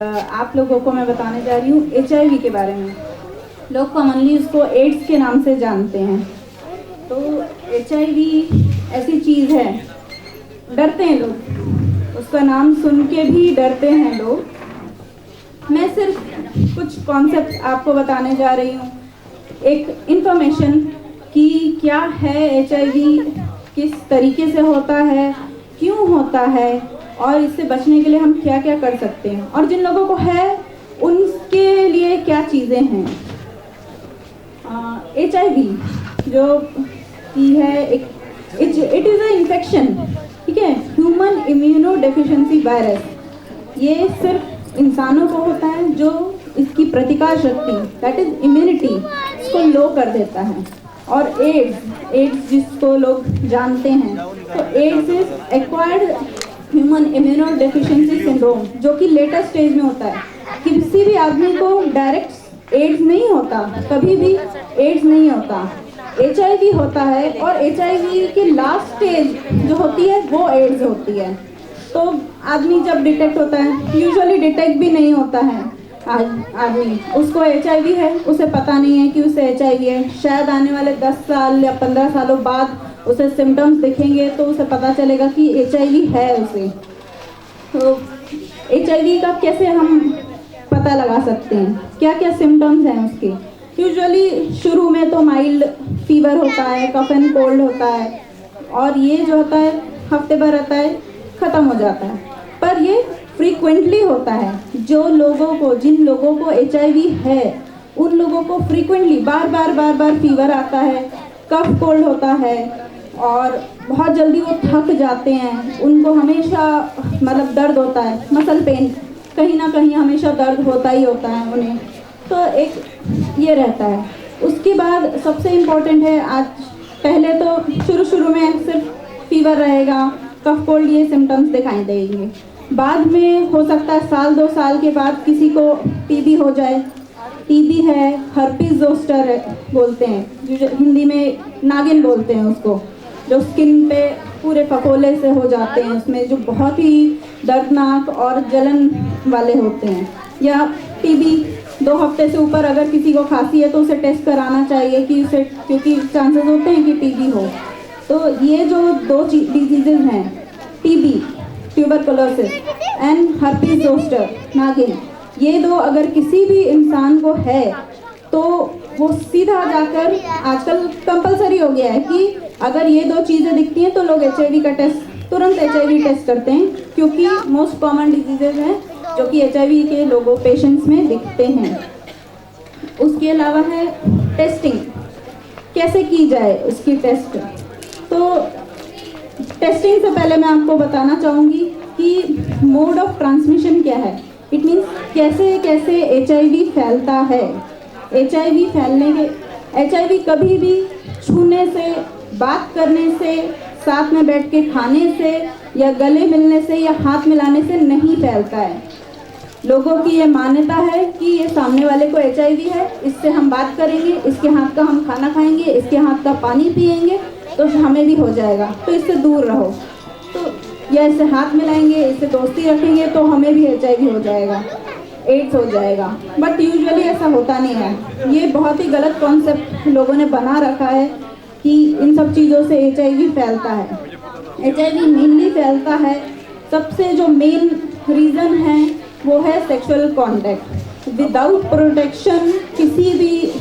आप लोगों को मैं बताने जा रही हूँ HIV के बारे में। लोग कॉमनली उसको एड्स के नाम से जानते हैं। तो HIV ऐसी चीज़ है, डरते हैं लोग, उसका नाम सुन के भी डरते हैं लोग। मैं सिर्फ कुछ कॉन्सेप्ट आपको बताने जा रही हूँ, एक इन्फॉर्मेशन कि क्या है HIV, किस तरीके से होता है, क्यों होता है और इससे बचने के लिए हम क्या क्या कर सकते हैं, और जिन लोगों को है उनके लिए क्या चीज़ें हैं। HIV जो की है एक इट इज़ अ इन्फेक्शन, ठीक है, ह्यूमन इम्यूनो डेफिशिएंसी वायरस। ये सिर्फ इंसानों को होता है, जो इसकी प्रतिकार शक्ति दैट इज इम्यूनिटी इसको लो कर देता है। और एड्स जिसको लोग जानते हैं, तो AIDS is acquired human immuno deficiency syndrome, जो कि लेटर स्टेज में होता है। किसी भी आदमी को डायरेक्ट एड्स नहीं होता, कभी भी एड्स नहीं होता, HIV होता है। और HIV की लास्ट स्टेज जो होती है वो एड्स होती है। तो आदमी जब डिटेक्ट होता है, यूजुअली डिटेक्ट भी नहीं होता है आदमी, उसको HIV है, उसे पता नहीं है कि उसे HIV है। शायद आने वाले 10 साल या 15 सालों बाद उसे सिम्टम्स दिखेंगे तो उसे पता चलेगा कि HIV है उसे। तो HIV का कैसे हम पता लगा सकते हैं, क्या क्या सिम्टम्स हैं उसके। यूजुअली शुरू में तो माइल्ड फीवर होता है, कफ एंड कोल्ड होता है, और ये जो होता है हफ्ते भर रहता है, ख़त्म हो जाता है। पर ये फ्रीक्वेंटली होता है। जिन लोगों को HIV है उन लोगों को फ्रीक्वेंटली बार बार फीवर आता है, कफ कोल्ड होता है, और बहुत जल्दी वो थक जाते हैं। उनको हमेशा मतलब दर्द होता है, मसल पेन, कहीं ना कहीं हमेशा दर्द होता ही होता है उन्हें। तो एक ये रहता है। उसके बाद सबसे इम्पोर्टेंट है, आज पहले तो शुरू में सिर्फ फीवर रहेगा, कफ कोल्ड ये सिम्टम्स दिखाई देंगे। बाद में हो सकता है 1-2 साल के बाद किसी को TB हो जाए। TB है, हर्पीज जोस्टर बोलते हैं, जो हिंदी में नागिन बोलते हैं उसको, जो स्किन पे पूरे फफोले से हो जाते हैं, उसमें जो बहुत ही दर्दनाक और जलन वाले होते हैं। या TB 2 हफ्ते से ऊपर अगर किसी को खांसी है तो उसे टेस्ट कराना चाहिए कि उसे, क्योंकि चांसेस होते हैं कि TB हो। तो ये जो 2 डिजीजेज हैं, TB tuberculosis and herpes zoster नागिन, ये 2 अगर किसी भी इंसान को है तो वो सीधा जाकर, आजकल कंपलसरी हो गया है कि अगर ये 2 चीज़ें दिखती हैं तो लोग HIV का टेस्ट, तुरंत HIV टेस्ट करते हैं, क्योंकि मोस्ट कॉमन डिजीजेज हैं जो कि HIV के लोगों पेशेंट्स में दिखते हैं। उसके अलावा है टेस्टिंग, कैसे की जाए उसकी टेस्ट। तो टेस्टिंग से पहले मैं आपको बताना चाहूँगी कि मोड ऑफ ट्रांसमिशन क्या है। इट मीन्स कैसे HIV फैलता है। HIV कभी भी छूने से, बात करने से, साथ में बैठ के खाने से, या गले मिलने से, या हाथ मिलाने से नहीं फैलता है। लोगों की ये मान्यता है कि ये सामने वाले को HIV है, इससे हम बात करेंगे, इसके हाथ का हम खाना खाएंगे, इसके हाथ का पानी पिएंगे तो हमें भी हो जाएगा, तो इससे दूर रहो। तो या इससे हाथ मिलाएंगे, इससे दोस्ती रखेंगे तो हमें भी HIV हो जाएगा, एड्स हो जाएगा। बट यूजुअली ऐसा होता नहीं है। ये बहुत ही गलत कॉन्सेप्ट लोगों ने बना रखा है कि इन सब चीज़ों से HIV फैलता है। HIV मेनली फैलता है, सबसे जो मेन रीज़न है वो है सेक्सुअल कॉन्टैक्ट। विदाउट प्रोटेक्शन किसी भी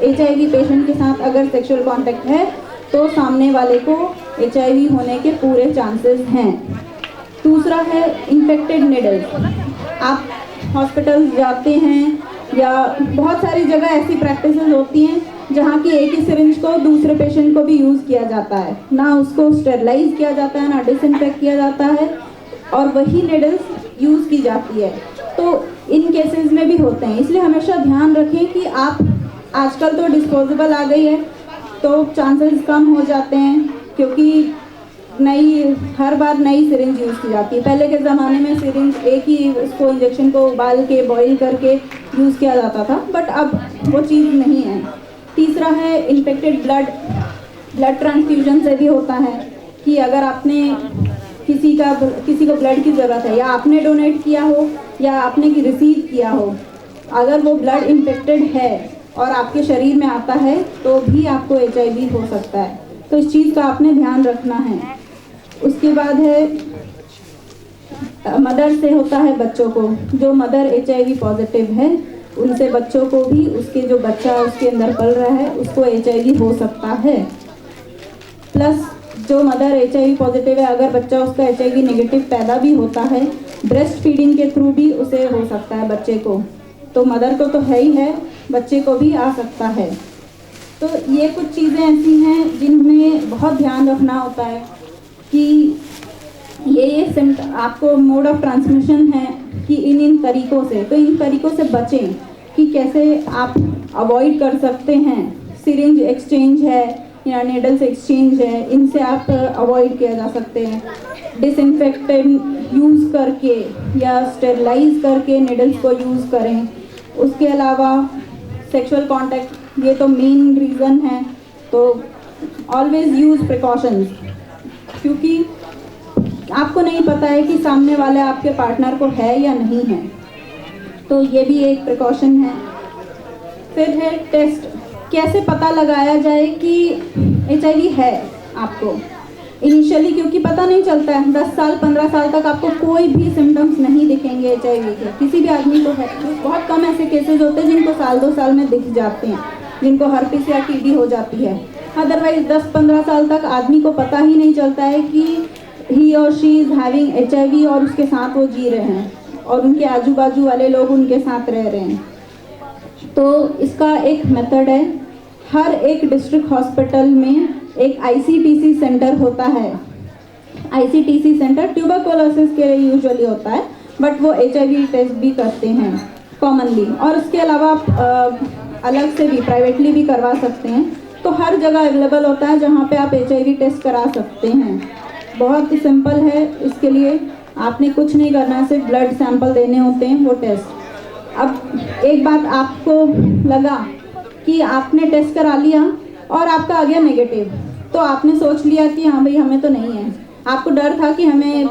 HIV पेशेंट के साथ अगर सेक्सुअल कॉन्टैक्ट है तो सामने वाले को HIV होने के पूरे चांसेस हैं। दूसरा है इन्फेक्टेड निडल्स। आप हॉस्पिटल जाते हैं या बहुत सारी जगह ऐसी प्रैक्टिसेस होती हैं जहाँ की एक ही सिरिंज को दूसरे पेशेंट को भी यूज़ किया जाता है, ना उसको स्टेरलाइज किया जाता है, ना डिसइंफेक्ट किया जाता है, और वही निडल्स यूज़ की जाती है। तो इन केसेस में भी होते हैं, इसलिए हमेशा ध्यान रखें कि आप, आजकल तो डिस्पोजेबल आ गई है तो चांसेस कम हो जाते हैं, क्योंकि हर बार नई सिरिंज यूज़ की जाती है। पहले के ज़माने में सिरिंज एक ही, उसको इंजेक्शन को उबाल के बॉईल करके यूज़ किया जाता था, बट अब वो चीज़ नहीं है। तीसरा है इन्फेक्टेड ब्लड ट्रांसफ्यूजन से भी होता है कि अगर आपने किसी को ब्लड की ज़रूरत है या आपने डोनेट किया हो या आपने रिसीव किया हो, अगर वो ब्लड इन्फेक्टेड है और आपके शरीर में आता है तो भी आपको HIV हो सकता है। तो इस चीज़ का आपने ध्यान रखना है। उसके बाद है मदर से होता है बच्चों को, जो मदर HIV पॉजिटिव है उनसे बच्चों को भी, उसके जो बच्चा उसके अंदर पल रहा है उसको HIV हो सकता है। प्लस जो मदर HIV पॉजिटिव है, अगर बच्चा उसका HIV नेगेटिव पैदा भी होता है, ब्रेस्ट फीडिंग के थ्रू भी उसे हो सकता है बच्चे को। तो मदर को तो है ही है, बच्चे को भी आ सकता है। तो ये कुछ चीज़ें ऐसी हैं जिनमें बहुत ध्यान रखना होता है कि ये आपको मोड ऑफ ट्रांसमिशन है कि इन तरीक़ों से, तो इन तरीक़ों से बचें कि कैसे आप अवॉइड कर सकते हैं। सिरिंज एक्सचेंज है या नेडल्स एक्सचेंज है, इनसे आप अवॉइड किया जा सकते हैं। डिसइंफेक्टेंट यूज़ करके या स्टेरलाइज करके नेडल्स को यूज़ करें। उसके अलावा सेक्सुअल कांटेक्ट, ये तो मेन रीज़न है। तो ऑलवेज़ यूज़ प्रिकॉशंस, क्योंकि आपको नहीं पता है कि सामने वाले आपके पार्टनर को है या नहीं है, तो ये भी एक प्रिकॉशन है। फिर है टेस्ट, कैसे पता लगाया जाए कि HIV है आपको। इनिशियली क्योंकि पता नहीं चलता है, 10 साल 15 साल तक आपको कोई भी सिम्टम्स नहीं दिखेंगे HIV के, किसी भी आदमी को है। बहुत कम ऐसे केसेस होते हैं जिनको साल 2 साल में दिख जाते हैं, जिनको हर्पिस या TB हो जाती है। अदरवाइज 10-15 साल तक आदमी को पता ही नहीं चलता है कि ही और शी इज़ हैविंग HIV और उसके साथ वो जी रहे हैं और उनके आजू बाजू वाले लोग उनके साथ रह रहे हैं। तो इसका एक मेथड है, हर एक डिस्ट्रिक्ट हॉस्पिटल में एक ICTC सेंटर होता है। ICTC सेंटर ट्यूबरकुलोसिस के लिए यूजुअली होता है, बट वो HIV टेस्ट भी करते हैं कॉमनली, और उसके अलावा आप अलग से भी प्राइवेटली भी करवा सकते हैं। तो हर जगह अवेलेबल होता है जहाँ पे आप HIV टेस्ट करा सकते हैं। बहुत ही सिंपल है, इसके लिए आपने कुछ नहीं करना, सिर्फ ब्लड सैंपल देने होते हैं, वो टेस्ट। अब एक बात आपको लगा कि आपने टेस्ट करा लिया और आपका आ गया नेगेटिव, तो आपने सोच लिया कि हाँ भाई हमें तो नहीं है। आपको डर था कि हमें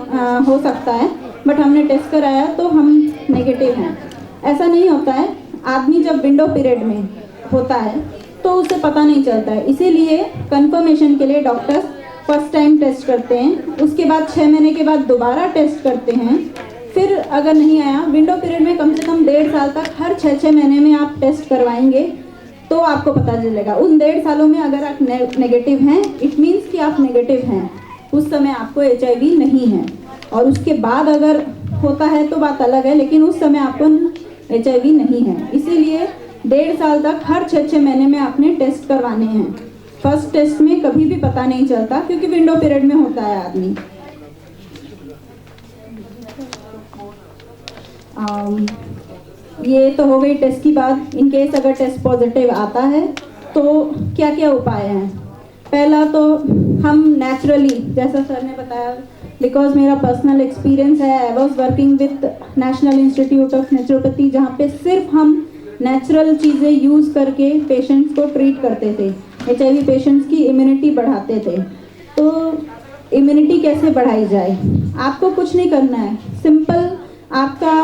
हो सकता है, बट हमने टेस्ट कराया तो हम नेगेटिव हैं। ऐसा नहीं होता है। आदमी जब विंडो पीरियड में होता है तो उसे पता नहीं चलता है, इसीलिए कंफर्मेशन के लिए डॉक्टर्स फर्स्ट टाइम टेस्ट करते हैं, उसके बाद 6 महीने के बाद दोबारा टेस्ट करते हैं। फिर अगर नहीं आया, विंडो पीरियड में कम से कम 1.5 साल तक हर 6-6 महीने में आप टेस्ट करवाएंगे तो आपको पता चलेगा। उन 1.5 सालों में अगर आप नेगेटिव हैं, इट मीन्स कि आप नेगेटिव हैं, उस समय आपको HIV नहीं है। और उसके बाद अगर होता है तो बात अलग है, लेकिन उस समय आपको HIV नहीं है। इसीलिए 1.5 साल तक हर 6-6 महीने में आपने टेस्ट करवाने हैं। फर्स्ट टेस्ट में कभी भी पता नहीं चलता क्योंकि विंडो पीरियड में होता है आदमी। ये तो हो गई टेस्ट की बात। इन केस अगर टेस्ट पॉजिटिव आता है तो क्या क्या उपाय हैं। पहला तो हम नेचुरली, जैसा सर ने बताया, बिकॉज मेरा पर्सनल एक्सपीरियंस है, I was working with national institute of naturopathy, जहाँ पे सिर्फ हम नेचुरल चीज़ें यूज़ करके पेशेंट्स को ट्रीट करते थे। HIV पेशेंट्स की इम्यूनिटी बढ़ाते थे। तो इम्यूनिटी कैसे बढ़ाई जाए? आपको कुछ नहीं करना है, सिंपल आपका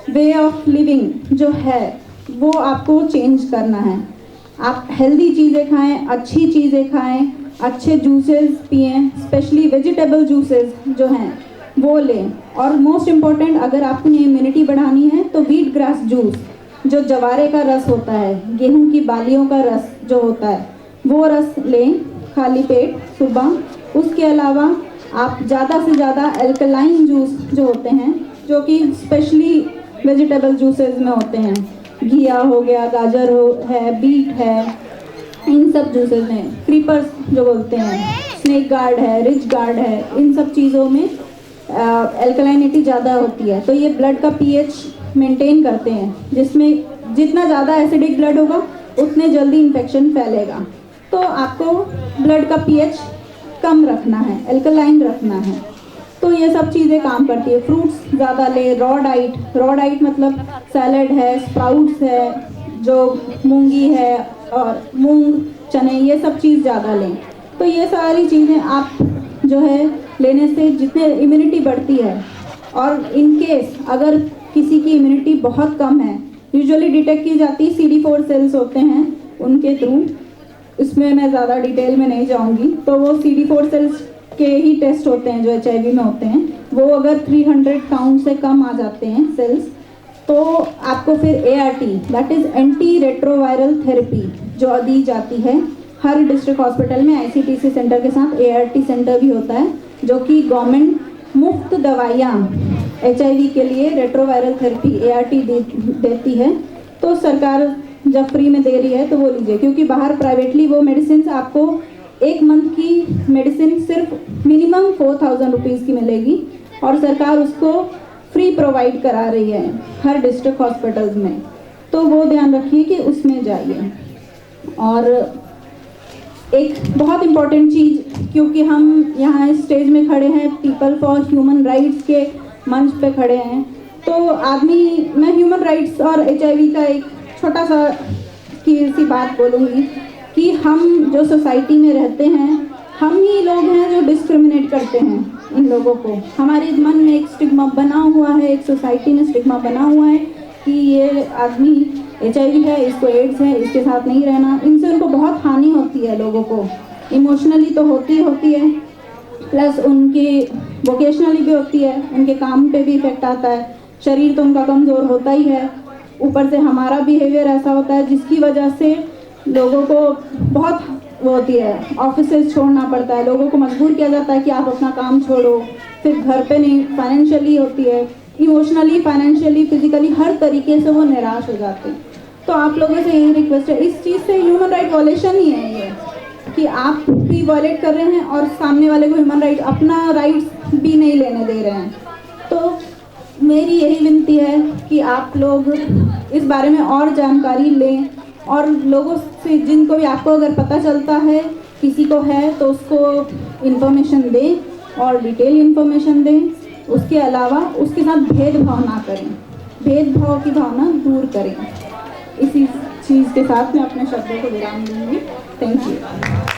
वे ऑफ लिविंग जो है वो आपको चेंज करना है। आप हेल्दी चीज़ें खाएं, अच्छी चीज़ें खाएं, अच्छे जूसेस पिएं, स्पेशली वेजिटेबल जूसेस जो हैं वो लें। और मोस्ट इम्पॉर्टेंट, अगर आपने इम्यूनिटी बढ़ानी है तो व्हीट ग्रास जूस, जो जवारे का रस होता है, गेहूं की बालियों का रस जो होता है, वो रस लें खाली पेट सुबह। उसके अलावा आप ज़्यादा से ज़्यादा एल्कलाइन जूस जो होते हैं, जो कि स्पेशली वेजिटेबल जूसेस में होते हैं, घिया हो गया, गाजर है, बीट है, इन सब जूसेस में, क्रीपर्स जो बोलते हैं, स्नेक गार्ड है, रिच गार्ड है, इन सब चीज़ों में एल्कलाइनिटी ज़्यादा होती है। तो ये ब्लड का pH मेंटेन करते हैं, जिसमें जितना ज़्यादा एसिडिक ब्लड होगा उतने जल्दी इन्फेक्शन फैलेगा। तो आपको ब्लड का pH कम रखना है, एल्कलाइन रखना है। तो ये सब चीज़ें काम करती है। फ्रूट्स ज़्यादा ले, रॉ डाइट मतलब सैलड है, स्प्राउट्स है, जो मूंगी है और मूंग, चने, ये सब चीज़ ज़्यादा लें। तो ये सारी चीज़ें आप जो है लेने से जितने इम्यूनिटी बढ़ती है। और इन केस अगर किसी की इम्यूनिटी बहुत कम है, यूजुअली डिटेक्ट की जाती CD4 सेल्स होते हैं उनके थ्रू, इसमें मैं ज़्यादा डिटेल में नहीं जाऊंगी। तो वो CD4 सेल्स के ही टेस्ट होते हैं जो HIV में होते हैं। वो अगर 300 काउंट से कम आ जाते हैं सेल्स, तो आपको फिर ART that is anti retroviral therapy जो दी जाती है। हर डिस्ट्रिक्ट हॉस्पिटल में ICTC सेंटर के साथ ART सेंटर भी होता है, जो कि गवर्नमेंट मुफ्त दवाइयाँ HIV के लिए रेट्रोवायरल थेरेपी ART देती है। तो सरकार जब फ्री में दे रही है तो वो लीजिए, क्योंकि बाहर प्राइवेटली वो मेडिसिन आपको एक मंथ की मेडिसिन सिर्फ मिनिमम 4000 रुपीज़ की मिलेगी, और सरकार उसको फ्री प्रोवाइड करा रही है हर डिस्ट्रिक्ट हॉस्पिटल्स में। तो वो ध्यान रखिए कि उसमें जाइए। और एक बहुत इम्पॉर्टेंट चीज़, क्योंकि हम यहाँ इस स्टेज में खड़े हैं, पीपल फॉर ह्यूमन राइट्स के मंच पे खड़े हैं, तो मैं ह्यूमन राइट्स और HIV का एक छोटा सा सी बात बोलूँगी कि हम जो सोसाइटी में रहते हैं, हम ही लोग हैं जो डिस्क्रिमिनेट करते हैं इन लोगों को। हमारे मन में एक स्टिग्मा बना हुआ है, एक सोसाइटी में स्टिग्मा बना हुआ है कि ये आदमी HIV है, इसको एड्स है, इसके साथ नहीं रहना। इनसे उनको बहुत हानि होती है, लोगों को इमोशनली तो होती है, प्लस उनकी वोकेशनली भी होती है, उनके काम पे भी इफेक्ट आता है। शरीर तो उनका कमज़ोर होता ही है, ऊपर से हमारा बिहेवियर ऐसा होता है जिसकी वजह से लोगों को बहुत वो होती है, ऑफिसेज छोड़ना पड़ता है, लोगों को मजबूर किया जाता है कि आप अपना काम छोड़ो, फिर घर पे नहीं, फाइनेंशियली होती है, इमोशनली, फाइनेंशियली, फिजिकली, हर तरीके से वो निराश हो जाते हैं। तो आप लोगों से यही रिक्वेस्ट है, इस चीज़ से ह्यूमन राइट वॉलेशन ही है ये, कि आप भी वॉलेट कर रहे हैं और सामने वाले को ह्यूमन राइट, अपना राइट्स भी नहीं लेने दे रहे हैं। तो मेरी यही विनती है कि आप लोग इस बारे में और जानकारी लें, और लोगों से, जिनको भी आपको अगर पता चलता है किसी को है, तो उसको इन्फॉर्मेशन दें और डिटेल इन्फॉर्मेशन दें। उसके अलावा उसके साथ भेदभाव ना करें, भेदभाव की भावना दूर करें। इसी चीज़ के साथ मैं अपने शब्दों को विराम दूंगी। Thank you.